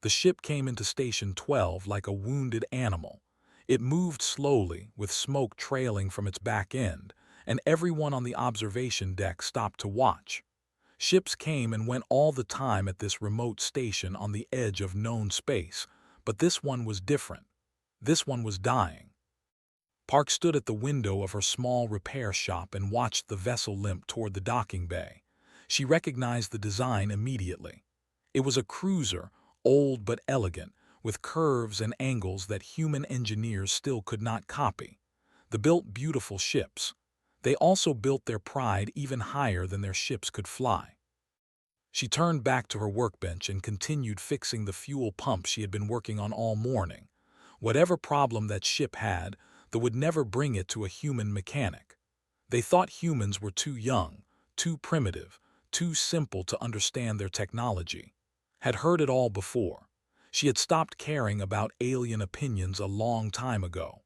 The ship came into Station 12 like a wounded animal. It moved slowly, with smoke trailing from its back end, and everyone on the observation deck stopped to watch. Ships came and went all the time at this remote station on the edge of known space, but this one was different. This one was dying. Park stood at the window of her small repair shop and watched the vessel limp toward the docking bay. She recognized the design immediately. It was a cruiser, old but elegant, with curves and angles that human engineers still could not copy. They built beautiful ships. They also built their pride even higher than their ships could fly. She turned back to her workbench and continued fixing the fuel pump she had been working on all morning. Whatever problem that ship had, they would never bring it to a human mechanic. They thought humans were too young, too primitive, too simple to understand their technology. Had heard it all before. She had stopped caring about alien opinions a long time ago.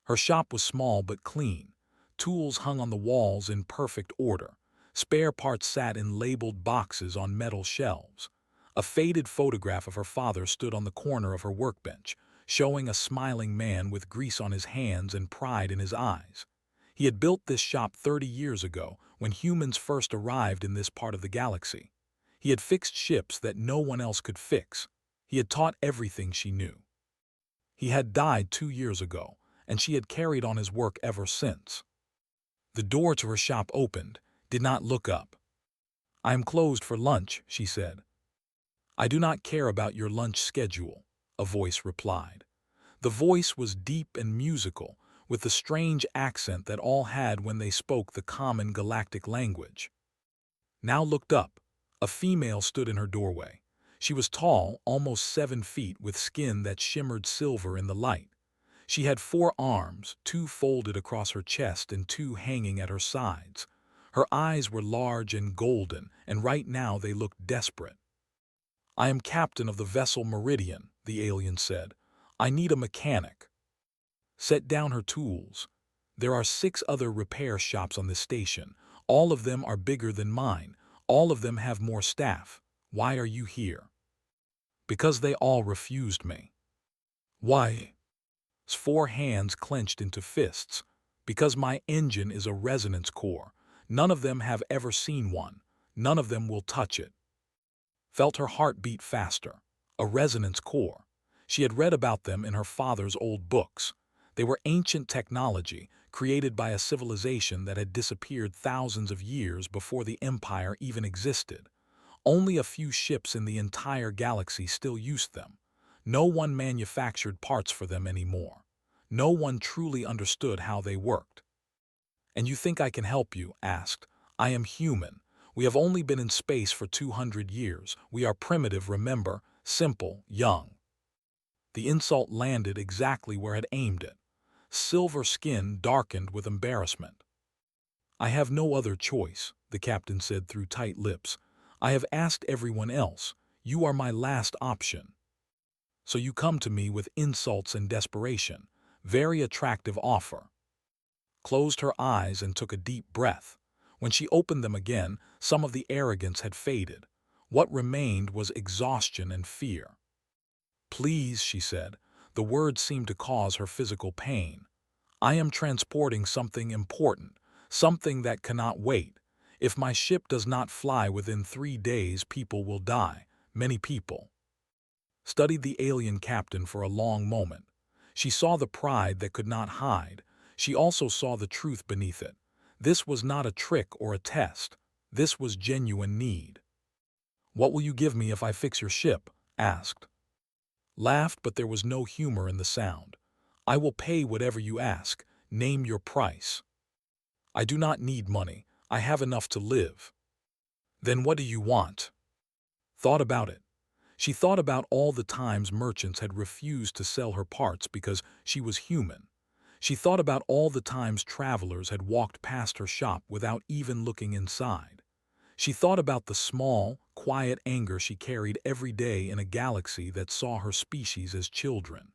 Her shop was small but clean. Tools hung on the walls in perfect order. Spare parts sat in labeled boxes on metal shelves. A faded photograph of her father stood on the corner of her workbench, showing a smiling man with grease on his hands and pride in his eyes. He had built this shop 30 years ago, when humans first arrived in this part of the galaxy. He had fixed ships that no one else could fix. He had taught everything she knew. He had died 2 years ago, and she had carried on his work ever since. The door to her shop opened, did not look up. "I am closed for lunch," she said. "I do not care about your lunch schedule," a voice replied. The voice was deep and musical, with the strange accent that all had when they spoke the common galactic language. Now looked up. A female stood in her doorway. She was tall, almost 7 feet, with skin that shimmered silver in the light. She had 4 arms, 2 folded across her chest and 2 hanging at her sides. Her eyes were large and golden, and right now they looked desperate. "I am captain of the vessel Meridian," the alien said. "I need a mechanic." Set down her tools. "There are 6 other repair shops on this station. All of them are bigger than mine. All of them have more staff. Why are you here?" "Because they all refused me." "Why?" 4 hands clenched into fists. "Because my engine is a resonance core. None of them have ever seen one. None of them will touch it." Felt her heart beat faster. A resonance core. She had read about them in her father's old books. They were ancient technology, created by a civilization that had disappeared thousands of years before the Empire even existed. Only a few ships in the entire galaxy still used them. No one manufactured parts for them anymore. No one truly understood how they worked. "And you think I can help you?" asked. "I am human. We have only been in space for 200 years. We are primitive, remember, simple, young." The insult landed exactly where it aimed it. Silver skin darkened with embarrassment. "I have no other choice," the captain said through tight lips. "I have asked everyone else. You are my last option. So you come to me with insults and desperation. Very attractive offer." Closed her eyes and took a deep breath. When she opened them again, some of the arrogance had faded. What remained was exhaustion and fear. "Please," she said. The words seemed to cause her physical pain. "I am transporting something important, something that cannot wait. If my ship does not fly within 3 days, people will die. Many people." Studied the alien captain for a long moment. She saw the pride that could not hide. She also saw the truth beneath it. This was not a trick or a test. This was genuine need. "What will you give me if I fix your ship?" asked. Laughed, but there was no humor in the sound. "I will pay whatever you ask. Name your price." "I do not need money. I have enough to live." "Then what do you want?" Thought about it. She thought about all the times merchants had refused to sell her parts because she was human. She thought about all the times travelers had walked past her shop without even looking inside. She thought about the small, quiet anger she carried every day in a galaxy that saw her species as children.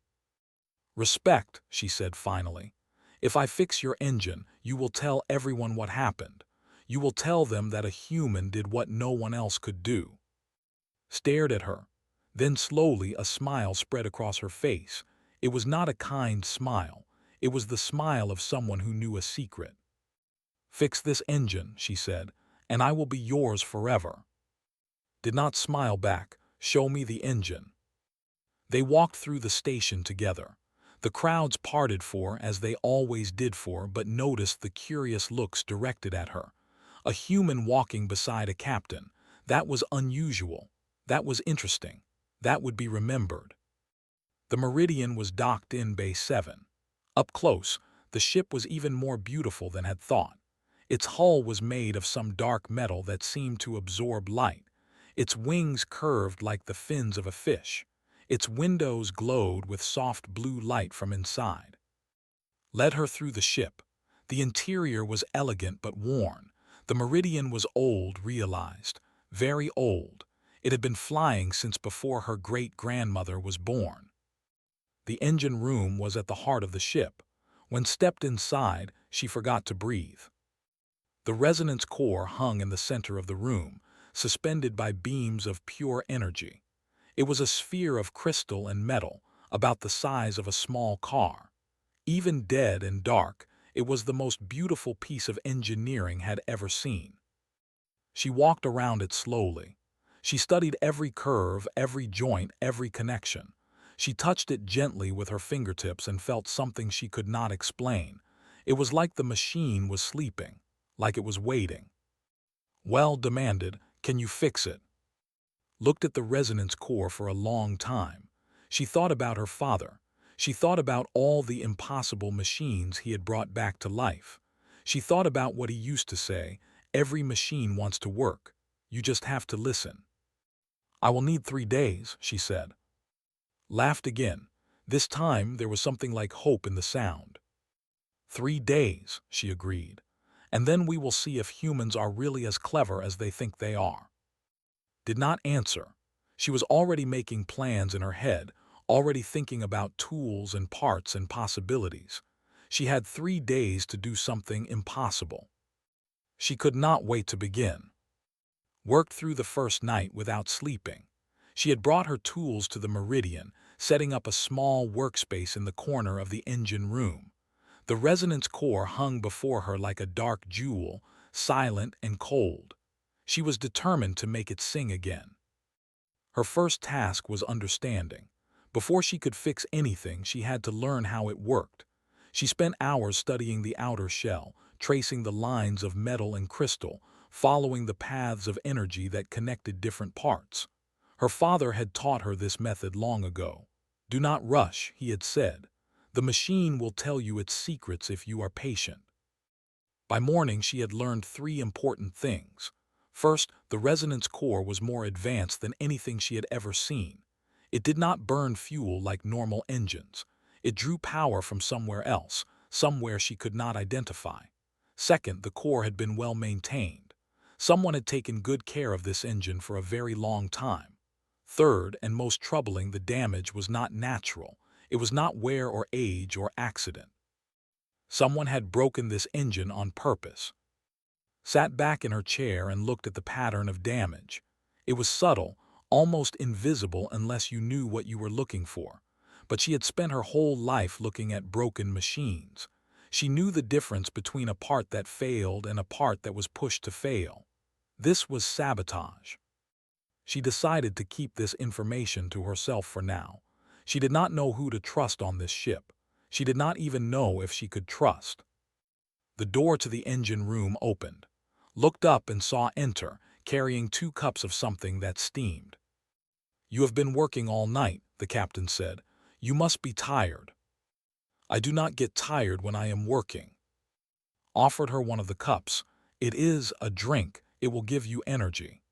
"Respect," she said finally. "If I fix your engine, you will tell everyone what happened. You will tell them that a human did what no one else could do." Stared at her. Then slowly a smile spread across her face. It was not a kind smile. It was the smile of someone who knew a secret. "Fix this engine," she said, "and I will be yours forever." Did not smile back. "Show me the engine." They walked through the station together. The crowds parted as they always did but noticed the curious looks directed at her. A human walking beside a captain. That was unusual. That was interesting. That would be remembered. The Meridian was docked in Bay 7. Up close, the ship was even more beautiful than had thought. Its hull was made of some dark metal that seemed to absorb light. Its wings curved like the fins of a fish. Its windows glowed with soft blue light from inside. Led her through the ship. The interior was elegant but worn. The Meridian was old, realized. Very old. It had been flying since before her great-grandmother was born. The engine room was at the heart of the ship. When stepped inside, she forgot to breathe. The resonance core hung in the center of the room, suspended by beams of pure energy. It was a sphere of crystal and metal, about the size of a small car. Even dead and dark, it was the most beautiful piece of engineering had ever seen. She walked around it slowly. She studied every curve, every joint, every connection. She touched it gently with her fingertips and felt something she could not explain. It was like the machine was sleeping, like it was waiting. "Well," demanded, "can you fix it?" Looked at the resonance core for a long time. She thought about her father. She thought about all the impossible machines he had brought back to life. She thought about what he used to say, "Every machine wants to work. You just have to listen." "I will need 3 days," she said. Laughed again. This time there was something like hope in the sound. "3 days," she agreed. "And then we will see if humans are really as clever as they think they are." Did not answer. She was already making plans in her head, already thinking about tools and parts and possibilities. She had 3 days to do something impossible. She could not wait to begin. Worked through the first night without sleeping. She had brought her tools to the Meridian, setting up a small workspace in the corner of the engine room. The resonance core hung before her like a dark jewel, silent and cold. She was determined to make it sing again. Her first task was understanding. Before she could fix anything, she had to learn how it worked. She spent hours studying the outer shell, tracing the lines of metal and crystal, following the paths of energy that connected different parts. Her father had taught her this method long ago. "Do not rush," he had said. "The machine will tell you its secrets if you are patient." By morning, she had learned 3 important things. First, the resonance core was more advanced than anything she had ever seen. It did not burn fuel like normal engines. It drew power from somewhere else, somewhere she could not identify. Second, the core had been well maintained. Someone had taken good care of this engine for a very long time. Third, and most troubling, the damage was not natural. It was not wear or age or accident. Someone had broken this engine on purpose. Sat back in her chair and looked at the pattern of damage. It was subtle, almost invisible unless you knew what you were looking for. But she had spent her whole life looking at broken machines. She knew the difference between a part that failed and a part that was pushed to fail. This was sabotage. She decided to keep this information to herself for now. She did not know who to trust on this ship. She did not even know if she could trust. The door to the engine room opened. Looked up and saw enter, carrying 2 cups of something that steamed. "You have been working all night," the captain said. "You must be tired." "I do not get tired when I am working." Offered her one of the cups. "It is a drink. It will give you energy."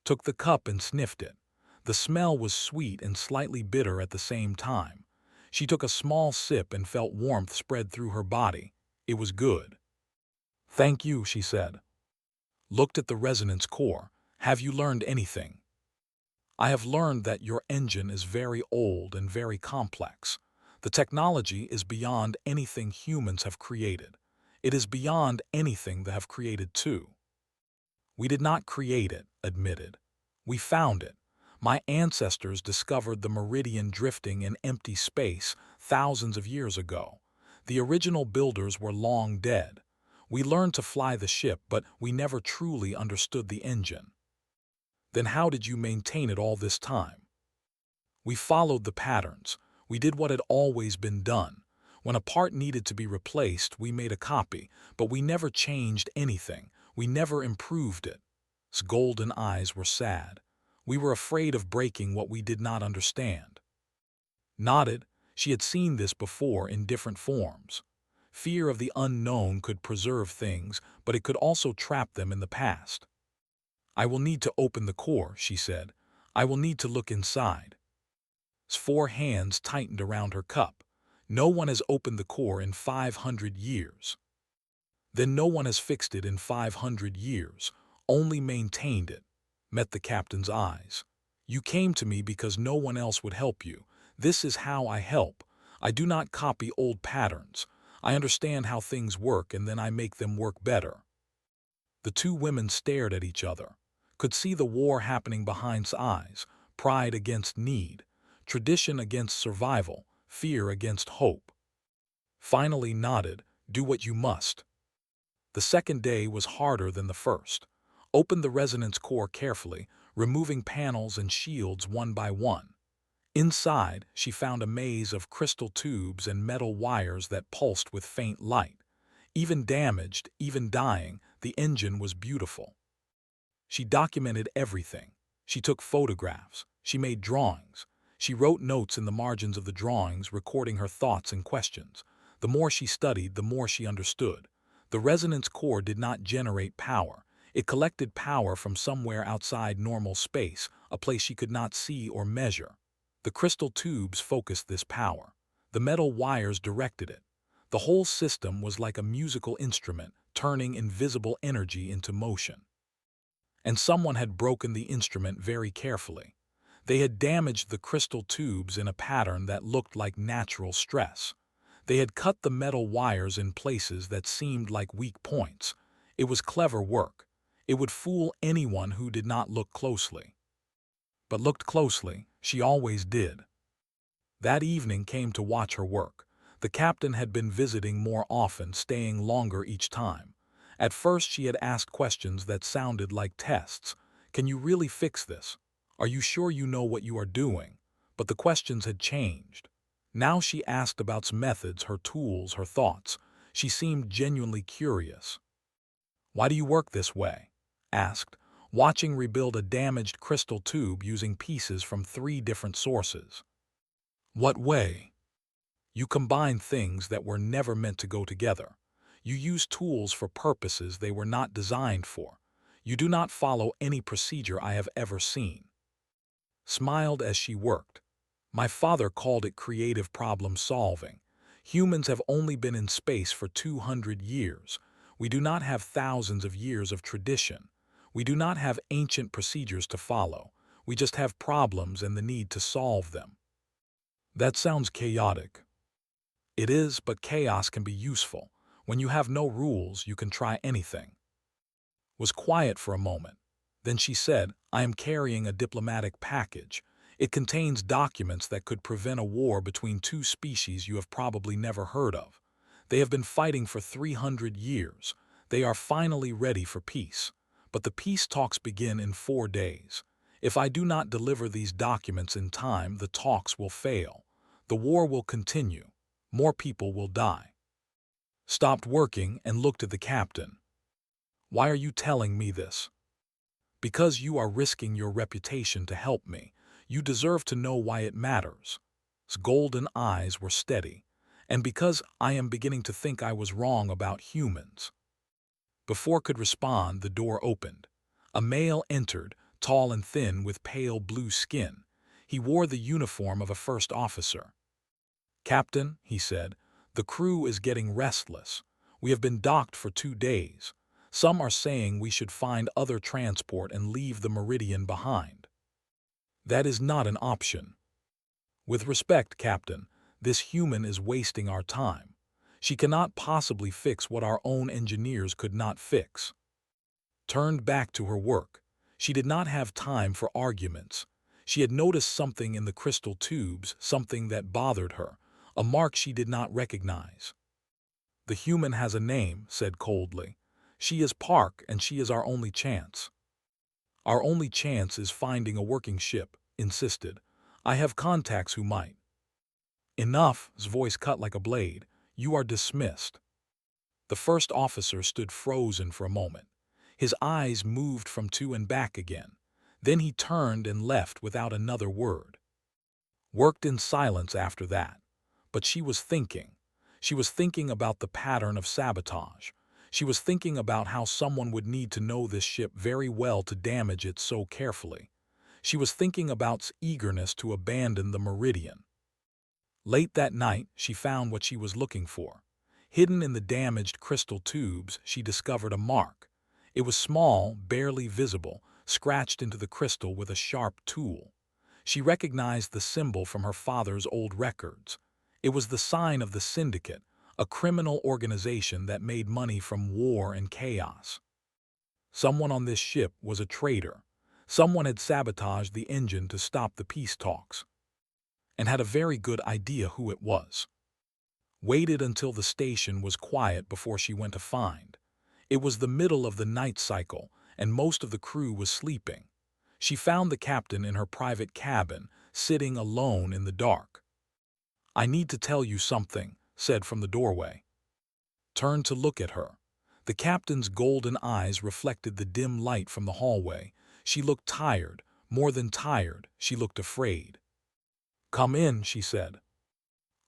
Took the cup and sniffed it. The smell was sweet and slightly bitter at the same time. She took a small sip and felt warmth spread through her body. It was good. "Thank you," she said. Looked at the resonance core. "Have you learned anything?" "I have learned that your engine is very old and very complex. The technology is beyond anything humans have created. It is beyond anything they have created too." "We did not create it," admitted. "We found it. My ancestors discovered the meridian drifting in empty space thousands of years ago. The original builders were long dead. We learned to fly the ship, but we never truly understood the engine. Then how did you maintain it all this time? We followed the patterns. We did what had always been done. When a part needed to be replaced, we made a copy, but we never changed anything. We never improved it. His golden eyes were sad. We were afraid of breaking what we did not understand. Nodded, she had seen this before in different forms. Fear of the unknown could preserve things, but it could also trap them in the past. I will need to open the core, she said. I will need to look inside. His 4 hands tightened around her cup. No one has opened the core in 500 years. Then no one has fixed it in 500 years, only maintained it. Met the captain's eyes. You came to me because no one else would help you. This is how I help. I do not copy old patterns. I understand how things work and then I make them work better. The two women stared at each other, could see the war happening behind his eyes, pride against need, tradition against survival, fear against hope. Finally nodded, do what you must. The second day was harder than the first. Opened the resonance core carefully, removing panels and shields one by one. Inside, she found a maze of crystal tubes and metal wires that pulsed with faint light. Even damaged, even dying, the engine was beautiful. She documented everything. She took photographs. She made drawings. She wrote notes in the margins of the drawings, recording her thoughts and questions. The more she studied, the more she understood. The resonance core did not generate power. It collected power from somewhere outside normal space, a place she could not see or measure. The crystal tubes focused this power. The metal wires directed it. The whole system was like a musical instrument, turning invisible energy into motion. And someone had broken the instrument very carefully. They had damaged the crystal tubes in a pattern that looked like natural stress. They had cut the metal wires in places that seemed like weak points. It was clever work. It would fool anyone who did not look closely. But looked closely, she always did. That evening came to watch her work. The captain had been visiting more often, staying longer each time. At first she had asked questions that sounded like tests. Can you really fix this? Are you sure you know what you are doing? But the questions had changed. Now she asked about his methods, her tools, her thoughts. She seemed genuinely curious. Why do you work this way? Asked, watching rebuild a damaged crystal tube using pieces from 3 different sources. What way? You combine things that were never meant to go together. You use tools for purposes they were not designed for. You do not follow any procedure I have ever seen. Smiled as she worked. My father called it creative problem solving. Humans have only been in space for 200 years. We do not have thousands of years of tradition. We do not have ancient procedures to follow. We just have problems and the need to solve them. That sounds chaotic. It is, but chaos can be useful. When you have no rules, you can try anything. Was quiet for a moment. Then she said, I am carrying a diplomatic package. It contains documents that could prevent a war between 2 species you have probably never heard of. They have been fighting for 300 years. They are finally ready for peace. But the peace talks begin in 4 days. If I do not deliver these documents in time, the talks will fail. The war will continue. More people will die. Stopped working and looked at the captain. Why are you telling me this? Because you are risking your reputation to help me. You deserve to know why it matters. His golden eyes were steady. And because I am beginning to think I was wrong about humans. Before could respond, the door opened. A male entered, tall and thin with pale blue skin. He wore the uniform of a first officer. Captain, he said, the crew is getting restless. We have been docked for 2 days. Some are saying we should find other transport and leave the Meridian behind. That is not an option. With respect, Captain, this human is wasting our time. She cannot possibly fix what our own engineers could not fix. Turned back to her work. She did not have time for arguments. She had noticed something in the crystal tubes, something that bothered her, a mark she did not recognize. "The human has a name," said coldly. "She is Park, and she is our only chance." "Our only chance is finding a working ship," insisted. "I have contacts who might." "Enough," his voice cut like a blade. "You are dismissed." The first officer stood frozen for a moment. His eyes moved from to and back again. Then he turned and left without another word. Worked in silence after that. But she was thinking. She was thinking about the pattern of sabotage. She was thinking about how someone would need to know this ship very well to damage it so carefully. She was thinking about its eagerness to abandon the Meridian. Late that night, she found what she was looking for. Hidden in the damaged crystal tubes, she discovered a mark. It was small, barely visible, scratched into the crystal with a sharp tool. She recognized the symbol from her father's old records. It was the sign of the Syndicate, a criminal organization that made money from war and chaos. Someone on this ship was a traitor. Someone had sabotaged the engine to stop the peace talks, and had a very good idea who it was. Waited until the station was quiet before she went to find. It was the middle of the night cycle, and most of the crew was sleeping. She found the captain in her private cabin, sitting alone in the dark. "I need to tell you something," said from the doorway. Turned to look at her. The captain's golden eyes reflected the dim light from the hallway. She looked tired, more than tired, she looked afraid. "Come in," she said.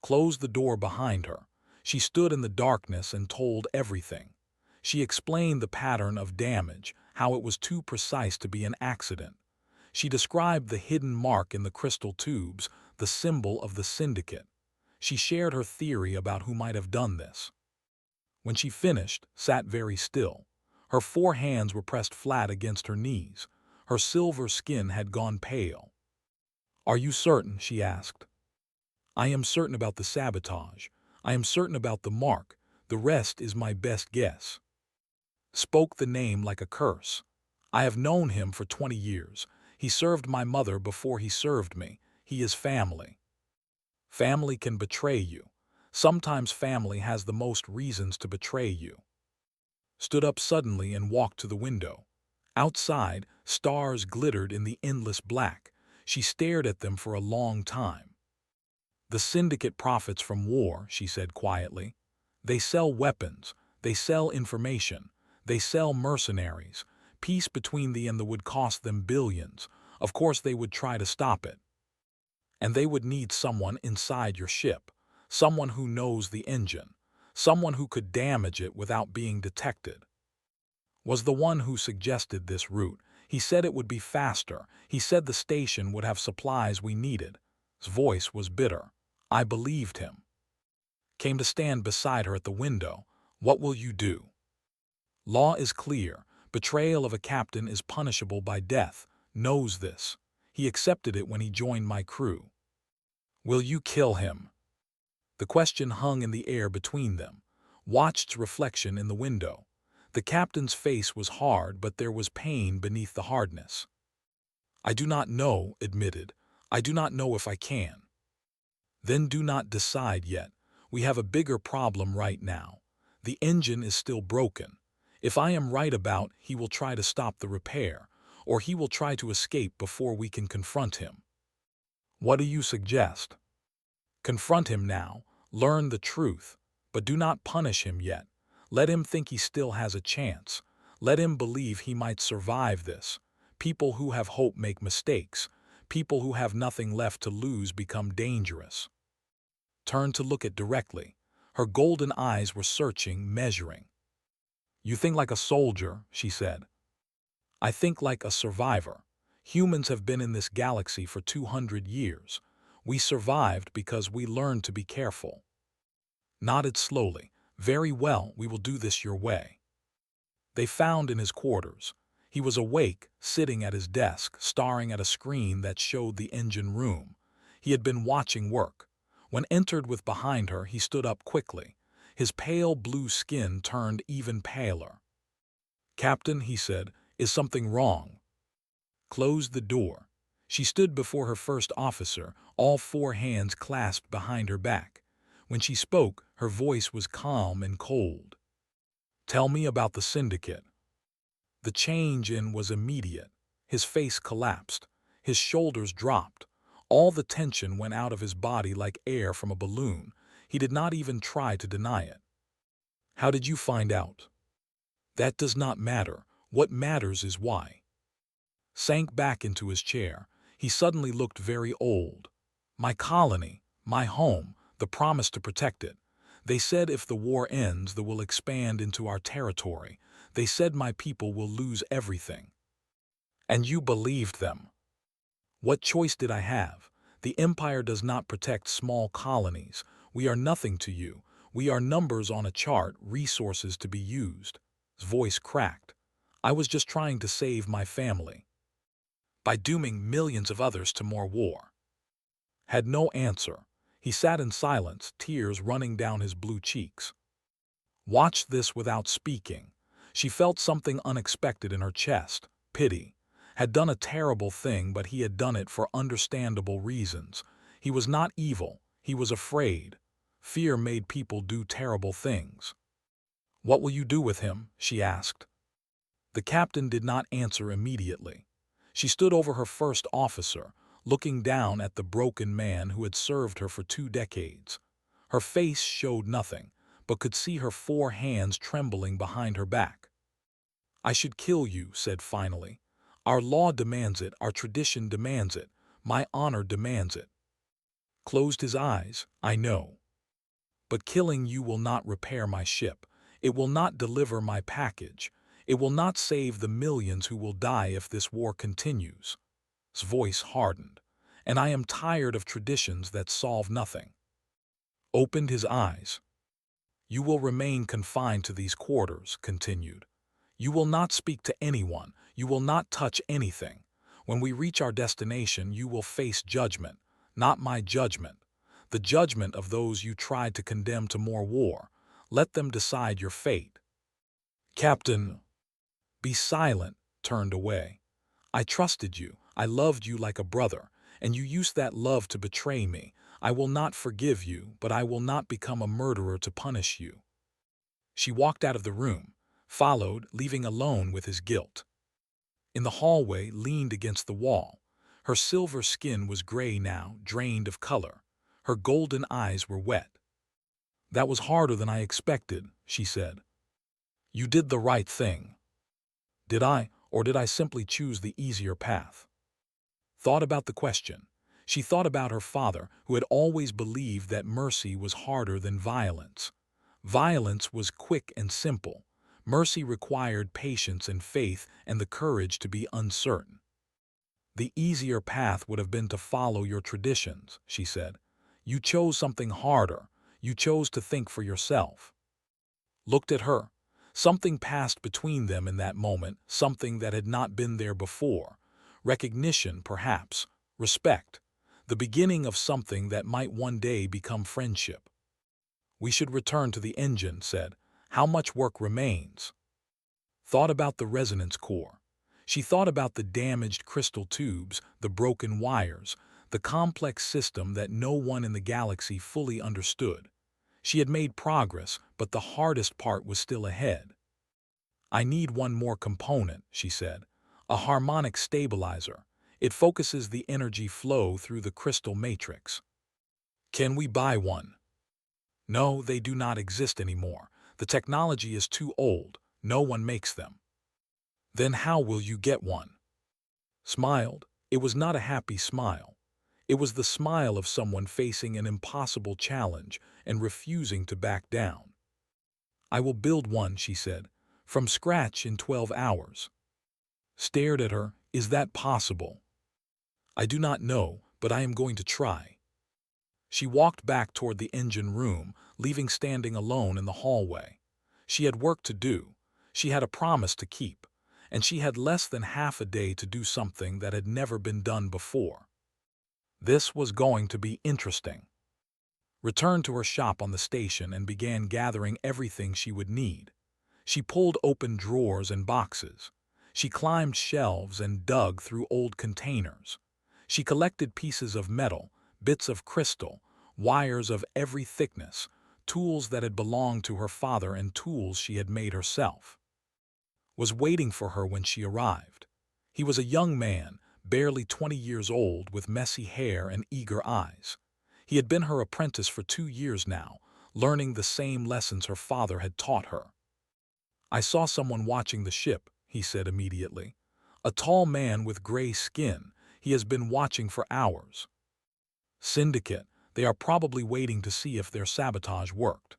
Closed the door behind her. She stood in the darkness and told everything. She explained the pattern of damage, how it was too precise to be an accident. She described the hidden mark in the crystal tubes, the symbol of the Syndicate. She shared her theory about who might have done this. When she finished, sat very still. Her 4 hands were pressed flat against her knees. Her silver skin had gone pale. "Are you certain?" she asked. "I am certain about the sabotage. I am certain about the mark. The rest is my best guess." Spoke the name like a curse. "I have known him for 20 years. He served my mother before he served me. He is family." "Family can betray you. Sometimes family has the most reasons to betray you." Stood up suddenly and walked to the window. Outside, stars glittered in the endless black. She stared at them for a long time. "The Syndicate profits from war," she said quietly. "They sell weapons. They sell information. They sell mercenaries. Peace between thee and the would cost them billions. Of course they would try to stop it. And they would need someone inside your ship. Someone who knows the engine. Someone who could damage it without being detected." Was the one who suggested this route. He said it would be faster. He said the station would have supplies we needed. His voice was bitter. I believed him. Came to stand beside her at the window. "What will you do?" "Law is clear. Betrayal of a captain is punishable by death. Knows this. He accepted it when he joined my crew." "Will you kill him?" The question hung in the air between them. Watched its reflection in the window. The captain's face was hard, but there was pain beneath the hardness. "I do not know," admitted. "I do not know if I can." "Then do not decide yet. We have a bigger problem right now. The engine is still broken. If I am right about, he will try to stop the repair, or he will try to escape before we can confront him." "What do you suggest?" "Confront him now. Learn the truth. But do not punish him yet. Let him think he still has a chance. Let him believe he might survive this. People who have hope make mistakes. People who have nothing left to lose become dangerous." Turned to look at directly. Her golden eyes were searching, measuring. "You think like a soldier," she said. "I think like a survivor. Humans have been in this galaxy for 200 years. We survived because we learned to be careful." Nodded slowly. "Very well, we will do this your way." They found in his quarters. He was awake, sitting at his desk, staring at a screen that showed the engine room. He had been watching work. When entered with behind her, he stood up quickly. His pale blue skin turned even paler. "Captain," he said, "is something wrong?" Closed the door. She stood before her first officer, all four hands clasped behind her back. When she spoke, her voice was calm and cold. "Tell me about the syndicate." The change in was immediate. His face collapsed. His shoulders dropped. All the tension went out of his body like air from a balloon. He did not even try to deny it. "How did you find out?" "That does not matter. What matters is why." Sank back into his chair. He suddenly looked very old. "My colony, my home, the promise to protect it. They said if the war ends, they will expand into our territory. They said my people will lose everything." "And you believed them?" "What choice did I have? The Empire does not protect small colonies. We are nothing to you. We are numbers on a chart, resources to be used." His voice cracked. "I was just trying to save my family." "By dooming millions of others to more war." Had no answer. He sat in silence, tears running down his blue cheeks. Watched this without speaking. She felt something unexpected in her chest, pity. Had done a terrible thing, but he had done it for understandable reasons. He was not evil, he was afraid. Fear made people do terrible things. "What will you do with him?" she asked. The captain did not answer immediately. She stood over her first officer, looking down at the broken man who had served her for 2 decades. Her face showed nothing, but could see her 4 hands trembling behind her back. "I should kill you," said finally. "Our law demands it, our tradition demands it, my honor demands it." Closed his eyes. "I know. But killing you will not repair my ship. It will not deliver my package. It will not save the millions who will die if this war continues." His voice hardened. "And I am tired of traditions that solve nothing." Opened his eyes. "You will remain confined to these quarters," continued. "You will not speak to anyone. You will not touch anything. When we reach our destination, you will face judgment. Not my judgment. The judgment of those you tried to condemn to more war. Let them decide your fate." "Captain." "Be silent," turned away. "I trusted you. I loved you like a brother, and you used that love to betray me. I will not forgive you, but I will not become a murderer to punish you." She walked out of the room, followed, leaving alone with his guilt. In the hallway, leaned against the wall. Her silver skin was gray now, drained of color. Her golden eyes were wet. "That was harder than I expected," she said. "You did the right thing." "Did I, or did I simply choose the easier path?" Thought about the question. She thought about her father, who had always believed that mercy was harder than violence. Violence was quick and simple. Mercy required patience and faith and the courage to be uncertain. "The easier path would have been to follow your traditions," she said. "You chose something harder. You chose to think for yourself." Looked at her. Something passed between them in that moment, something that had not been there before. Recognition, perhaps. Respect. The beginning of something that might one day become friendship. "We should return to the engine," said. "How much work remains?" Thought about the resonance core. She thought about the damaged crystal tubes, the broken wires, the complex system that no one in the galaxy fully understood. She had made progress, but the hardest part was still ahead. "I need one more component," she said. "A harmonic stabilizer. It focuses the energy flow through the crystal matrix." "Can we buy one?" "No, they do not exist anymore. The technology is too old. No one makes them." "Then how will you get one?" Smiled. It was not a happy smile. It was the smile of someone facing an impossible challenge and refusing to back down. "I will build one," she said, "from scratch in 12 hours. Stared at her. "Is that possible?" "I do not know, but I am going to try." She walked back toward the engine room, leaving standing alone in the hallway. She had work to do. She had a promise to keep. And she had less than half a day to do something that had never been done before. This was going to be interesting. Returned to her shop on the station and began gathering everything she would need. She pulled open drawers and boxes. She climbed shelves and dug through old containers. She collected pieces of metal, bits of crystal, wires of every thickness, tools that had belonged to her father and tools she had made herself. Was waiting for her when she arrived. He was a young man, barely 20 years old, with messy hair and eager eyes. He had been her apprentice for 2 years now, learning the same lessons her father had taught her. "I saw someone watching the ship," he said immediately. "A tall man with gray skin. He has been watching for hours. Syndicate. They are probably waiting to see if their sabotage worked."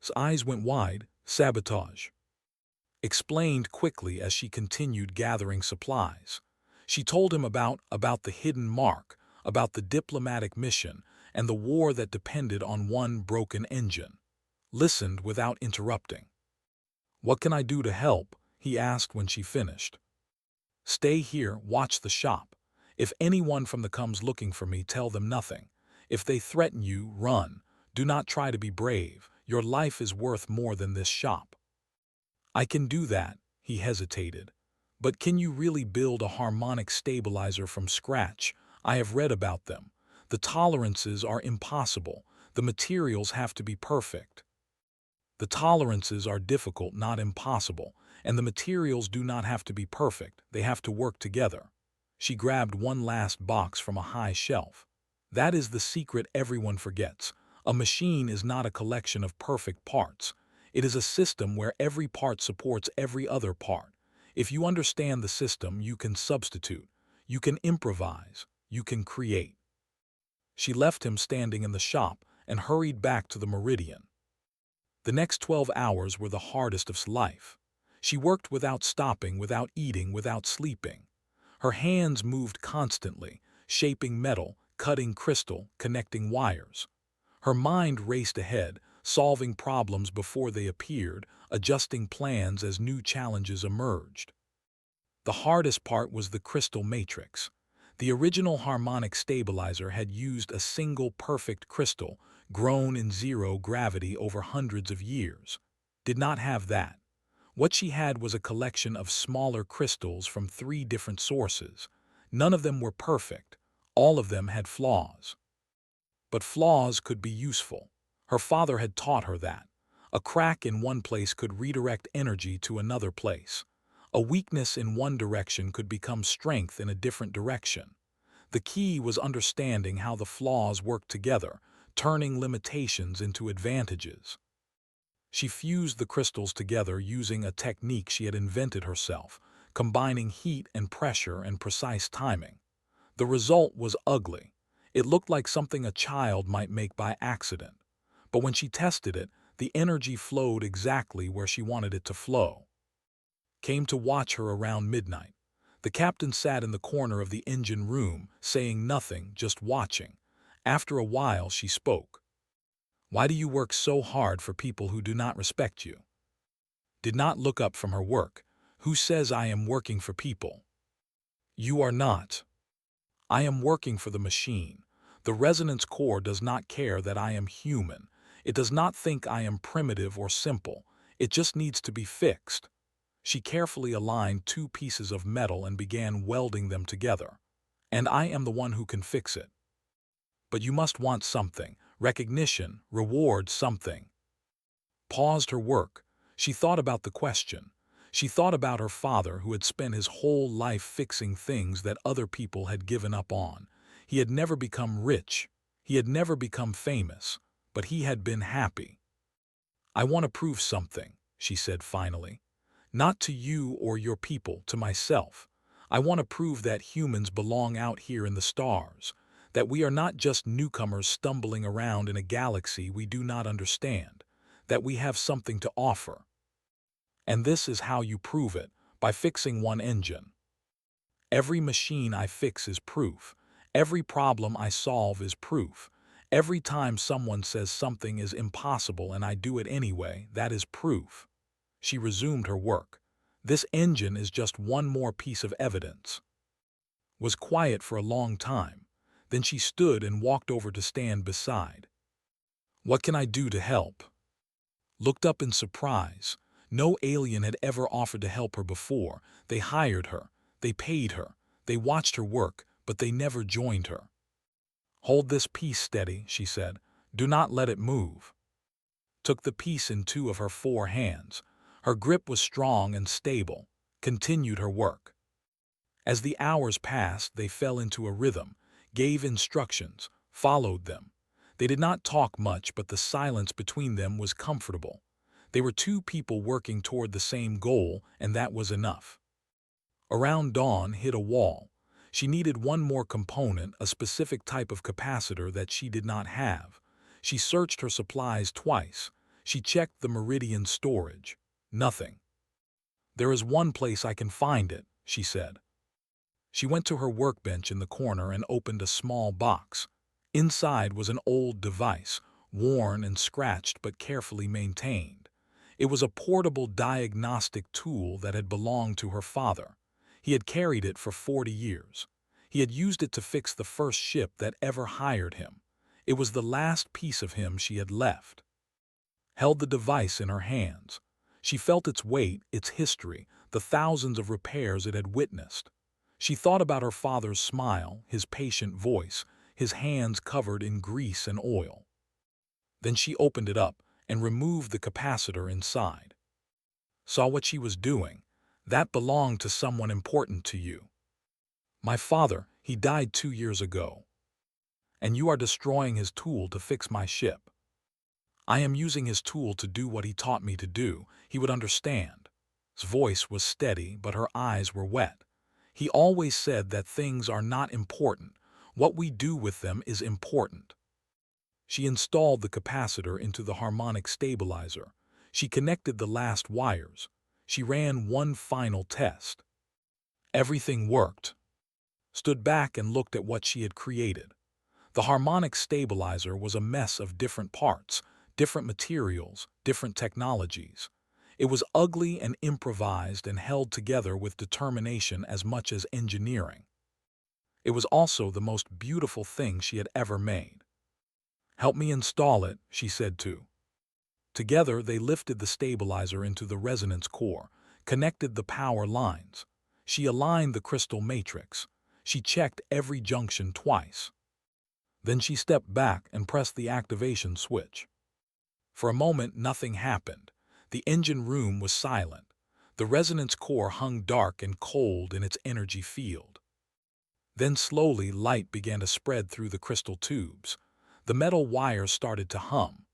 His eyes went wide. "Sabotage," explained quickly as she continued gathering supplies. She told him about the hidden mark, about the diplomatic mission, and the war that depended on one broken engine. Listened without interrupting. "What can I do to help?" he asked when she finished. "Stay here, watch the shop. If anyone from the comes looking for me, tell them nothing. If they threaten you, run. Do not try to be brave. Your life is worth more than this shop." "I can do that," he hesitated. "But can you really build a harmonic stabilizer from scratch? I have read about them. The tolerances are impossible. The materials have to be perfect." "The tolerances are difficult, not impossible, and the materials do not have to be perfect. They have to work together." She grabbed one last box from a high shelf. "That is the secret everyone forgets. A machine is not a collection of perfect parts. It is a system where every part supports every other part. If you understand the system, you can substitute, you can improvise, you can create." She left him standing in the shop and hurried back to the Meridian. The next 12 hours were the hardest of life. She worked without stopping, without eating, without sleeping. Her hands moved constantly, shaping metal, cutting crystal, connecting wires. Her mind raced ahead, solving problems before they appeared, adjusting plans as new challenges emerged. The hardest part was the crystal matrix. The original harmonic stabilizer had used a single perfect crystal, grown in zero gravity over hundreds of years. Did not have that. What she had was a collection of smaller crystals from 3 different sources. None of them were perfect. All of them had flaws. But flaws could be useful. Her father had taught her that. A crack in one place could redirect energy to another place. A weakness in one direction could become strength in a different direction. The key was understanding how the flaws worked together, turning limitations into advantages. She fused the crystals together using a technique she had invented herself, combining heat and pressure and precise timing. The result was ugly. It looked like something a child might make by accident. But when she tested it, the energy flowed exactly where she wanted it to flow. Came to watch her around midnight. The captain sat in the corner of the engine room, saying nothing, just watching. After a while, she spoke. "Why do you work so hard for people who do not respect you?" Did not look up from her work. "Who says I am working for people?" "You are not. I am working for the machine. The resonance core does not care that I am human. It does not think I am primitive or simple. It just needs to be fixed." She carefully aligned 2 pieces of metal and began welding them together. "And I am the one who can fix it. But you must want something, recognition, reward, something." Paused her work. She thought about the question. She thought about her father, who had spent his whole life fixing things that other people had given up on. He had never become rich. He had never become famous. But he had been happy. "I want to prove something," she said finally. "Not to you or your people, to myself. I want to prove that humans belong out here in the stars, that we are not just newcomers stumbling around in a galaxy we do not understand, that we have something to offer. And this is how you prove it, by fixing one engine. Every machine I fix is proof. Every problem I solve is proof. Every time someone says something is impossible and I do it anyway, that is proof." She resumed her work. "This engine is just one more piece of evidence." Was quiet for a long time. Then she stood and walked over to stand beside. "What can I do to help?" Looked up in surprise. No alien had ever offered to help her before. They hired her. They paid her. They watched her work, but they never joined her. "Hold this piece steady," she said. "Do not let it move." Took the piece in two of her four hands. Her grip was strong and stable. Continued her work. As the hours passed, they fell into a rhythm, gave instructions, followed them. They did not talk much, but the silence between them was comfortable. They were two people working toward the same goal, and that was enough. Around dawn hit a wall. She needed one more component, a specific type of capacitor that she did not have. She searched her supplies twice. She checked the Meridian storage. Nothing. "There is one place I can find it," she said. She went to her workbench in the corner and opened a small box. Inside was an old device, worn and scratched but carefully maintained. It was a portable diagnostic tool that had belonged to her father. He had carried it for 40 years. He had used it to fix the first ship that ever hired him. It was the last piece of him she had left. Held the device in her hands. She felt its weight, its history, the thousands of repairs it had witnessed. She thought about her father's smile, his patient voice, his hands covered in grease and oil. Then she opened it up and removed the capacitor inside. Saw what she was doing. "That belonged to someone important to you." "My father, he died 2 years ago. And you are destroying his tool to fix my ship." "I am using his tool to do what he taught me to do. He would understand." His voice was steady, but her eyes were wet. "He always said that things are not important. What we do with them is important." She installed the capacitor into the harmonic stabilizer. She connected the last wires. She ran one final test. Everything worked. Stood back and looked at what she had created. The harmonic stabilizer was a mess of different parts, different materials, different technologies. It was ugly and improvised and held together with determination as much as engineering. It was also the most beautiful thing she had ever made. "Help me install it," she said too. Together they lifted the stabilizer into the resonance core, connected the power lines. She aligned the crystal matrix. She checked every junction twice. Then she stepped back and pressed the activation switch. For a moment nothing happened. The engine room was silent. The resonance core hung dark and cold in its energy field. Then slowly light began to spread through the crystal tubes. The metal wires started to hum.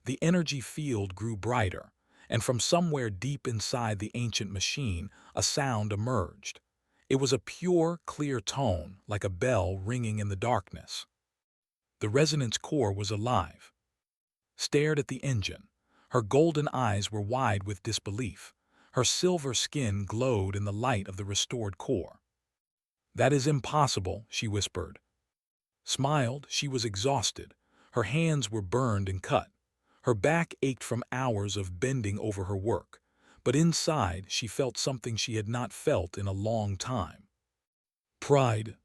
The energy field grew brighter, and from somewhere deep inside the ancient machine, a sound emerged. It was a pure, clear tone, like a bell ringing in the darkness. The resonance core was alive. Stared at the engine. Her golden eyes were wide with disbelief. Her silver skin glowed in the light of the restored core. "That is impossible," she whispered. Smiled. She was exhausted. Her hands were burned and cut. Her back ached from hours of bending over her work. But inside, she felt something she had not felt in a long time. Pride.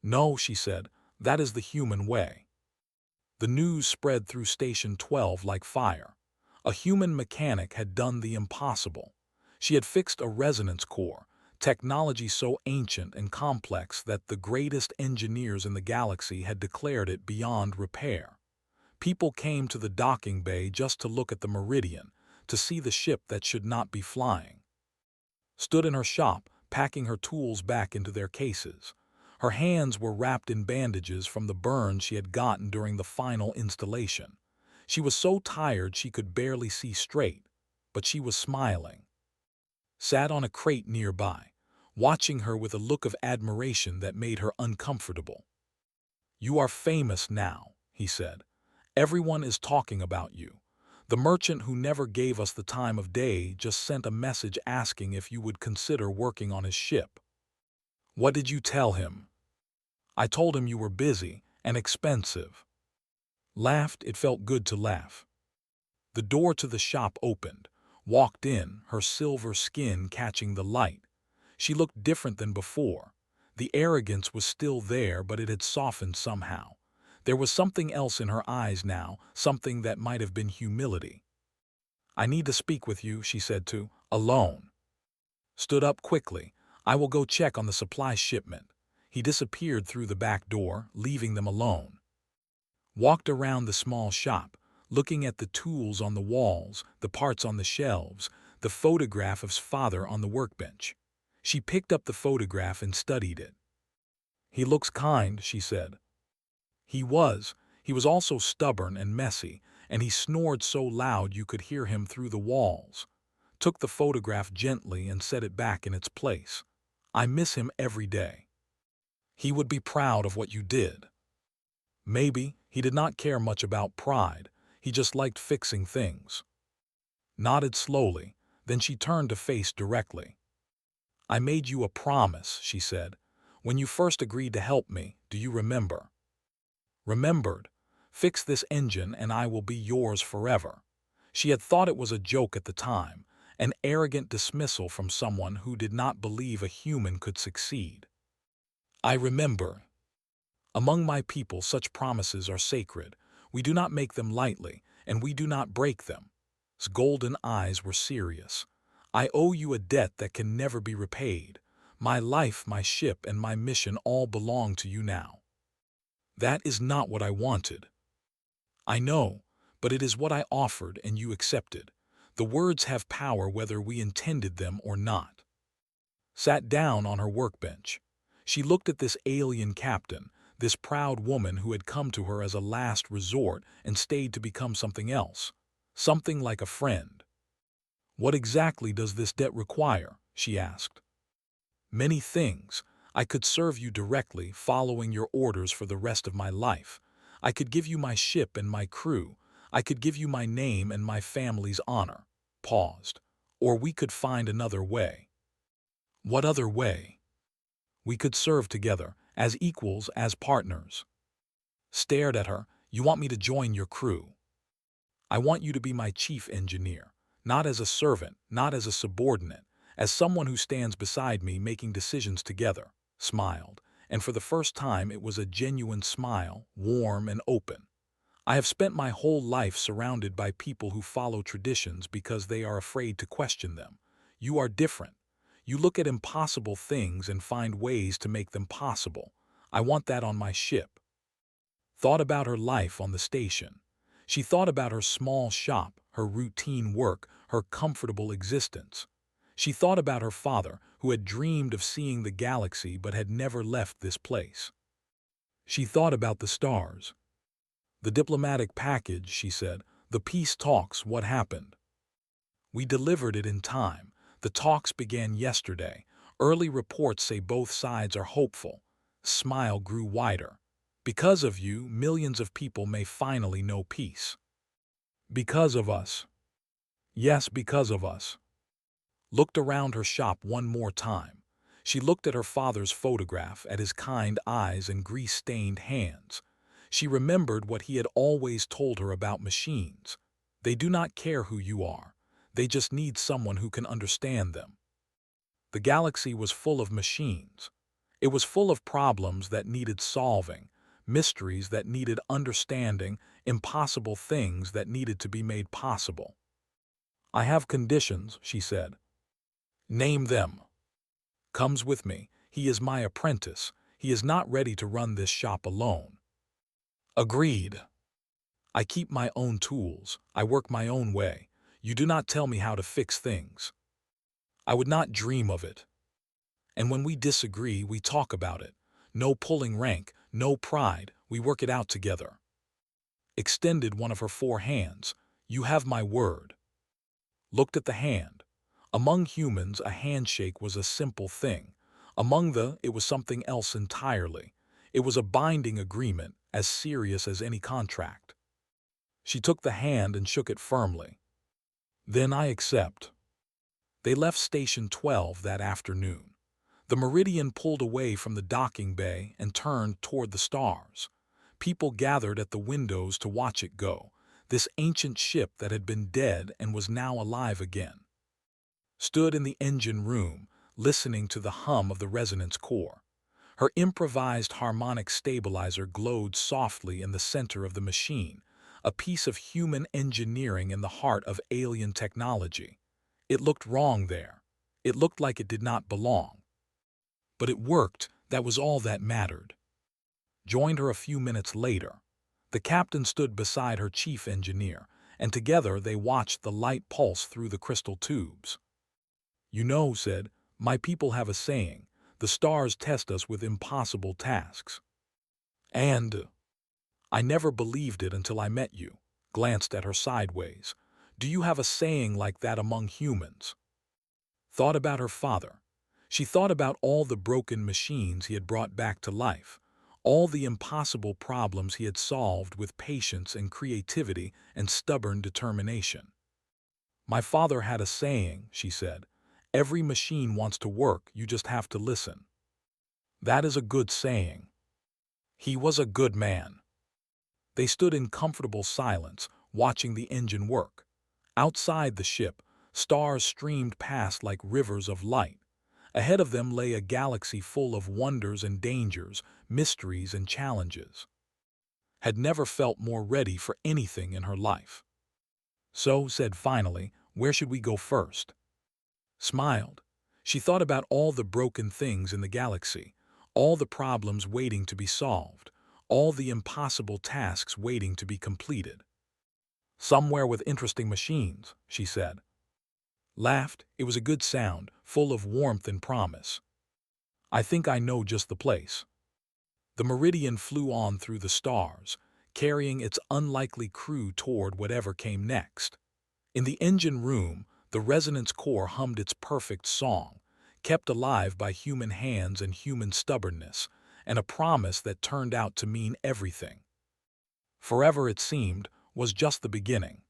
"No," she said, "that is the human way." The news spread through Station 12 like fire. A human mechanic had done the impossible. She had fixed a resonance core, technology so ancient and complex that the greatest engineers in the galaxy had declared it beyond repair. People came to the docking bay just to look at the Meridian, to see the ship that should not be flying. Stood in her shop, packing her tools back into their cases. Her hands were wrapped in bandages from the burns she had gotten during the final installation. She was so tired she could barely see straight, but she was smiling. Sat on a crate nearby, watching her with a look of admiration that made her uncomfortable. "You are famous now," he said. "Everyone is talking about you. The merchant who never gave us the time of day just sent a message asking if you would consider working on his ship." "What did you tell him?" "I told him you were busy and expensive." Laughed. It felt good to laugh. The door to the shop opened. Walked in, her silver skin catching the light. She looked different than before. The arrogance was still there, but it had softened somehow. There was something else in her eyes now, something that might have been humility. "I need to speak with you," she said to, "alone." Stood up quickly. "I will go check on the supply shipment." He disappeared through the back door, leaving them alone. Walked around the small shop, looking at the tools on the walls, the parts on the shelves, the photograph of his father on the workbench. She picked up the photograph and studied it. "He looks kind," she said. He was. He was also stubborn and messy, and he snored so loud you could hear him through the walls. Took the photograph gently and set it back in its place. "I miss him every day. He would be proud of what you did." Maybe. He did not care much about pride. He just liked fixing things. Nodded slowly, then she turned to face directly. "I made you a promise," she said. "When you first agreed to help me, do you remember?" Remembered. "Fix this engine and I will be yours forever." She had thought it was a joke at the time, an arrogant dismissal from someone who did not believe a human could succeed. "I remember. Among my people such promises are sacred. We do not make them lightly, and we do not break them." His golden eyes were serious. "I owe you a debt that can never be repaid. My life, my ship, and my mission all belong to you now." "That is not what I wanted." "I know, but it is what I offered and you accepted. The words have power whether we intended them or not." Sat down on her workbench. She looked at this alien captain, this proud woman who had come to her as a last resort and stayed to become something else, something like a friend. "What exactly does this debt require?" she asked. "Many things. I could serve you directly, following your orders for the rest of my life. I could give you my ship and my crew. I could give you my name and my family's honor." Paused. "Or we could find another way." "What other way?" "We could serve together, as equals, as partners." Stared at her. "You want me to join your crew?" "I want you to be my chief engineer, not as a servant, not as a subordinate, as someone who stands beside me making decisions together." Smiled, and for the first time it was a genuine smile, warm and open. "I have spent my whole life surrounded by people who follow traditions because they are afraid to question them. You are different. You look at impossible things and find ways to make them possible. I want that on my ship." Thought about her life on the station. She thought about her small shop, her routine work, her comfortable existence. She thought about her father, who had dreamed of seeing the galaxy but had never left this place. She thought about the stars. "The diplomatic package," she said. "The peace talks, what happened?" "We delivered it in time. The talks began yesterday. Early reports say both sides are hopeful." Smile grew wider. "Because of you, millions of people may finally know peace." "Because of us." "Yes, because of us." Looked around her shop one more time. She looked at her father's photograph, at his kind eyes and grease-stained hands. She remembered what he had always told her about machines. They do not care who you are. They just need someone who can understand them. The galaxy was full of machines. It was full of problems that needed solving, mysteries that needed understanding, impossible things that needed to be made possible. "I have conditions," she said. "Name them." "Comes with me. He is my apprentice. He is not ready to run this shop alone." "Agreed." "I keep my own tools. I work my own way. You do not tell me how to fix things." "I would not dream of it." "And when we disagree, we talk about it. No pulling rank, no pride. We work it out together." Extended one of her 4 hands. "You have my word." Looked at the hand. Among humans, a handshake was a simple thing. It was something else entirely. It was a binding agreement, as serious as any contract. She took the hand and shook it firmly. "Then I accept." They left Station 12 that afternoon. The Meridian pulled away from the docking bay and turned toward the stars. People gathered at the windows to watch it go, this ancient ship that had been dead and was now alive again. Stood in the engine room, listening to the hum of the resonance core. Her improvised harmonic stabilizer glowed softly in the center of the machine, a piece of human engineering in the heart of alien technology. It looked wrong there. It looked like it did not belong. But it worked. That was all that mattered. Joined her a few minutes later. The captain stood beside her chief engineer, and together they watched the light pulse through the crystal tubes. "You know," said, "my people have a saying, the stars test us with impossible tasks. And I never believed it until I met you," glanced at her sideways. "Do you have a saying like that among humans?" Thought about her father. She thought about all the broken machines he had brought back to life, all the impossible problems he had solved with patience and creativity and stubborn determination. "My father had a saying," she said, "every machine wants to work, you just have to listen." That is a good saying. He was a good man. They stood in comfortable silence, watching the engine work. Outside the ship, stars streamed past like rivers of light. Ahead of them lay a galaxy full of wonders and dangers, mysteries and challenges. Had never felt more ready for anything in her life. "So," said finally, "where should we go first?" Smiled. She thought about all the broken things in the galaxy, all the problems waiting to be solved, all the impossible tasks waiting to be completed. "Somewhere with interesting machines," she said. Laughed. It was a good sound, full of warmth and promise. "I think I know just the place." The Meridian flew on through the stars, carrying its unlikely crew toward whatever came next. In the engine room, the resonance core hummed its perfect song, kept alive by human hands and human stubbornness, and a promise that turned out to mean everything. Forever, it seemed, was just the beginning.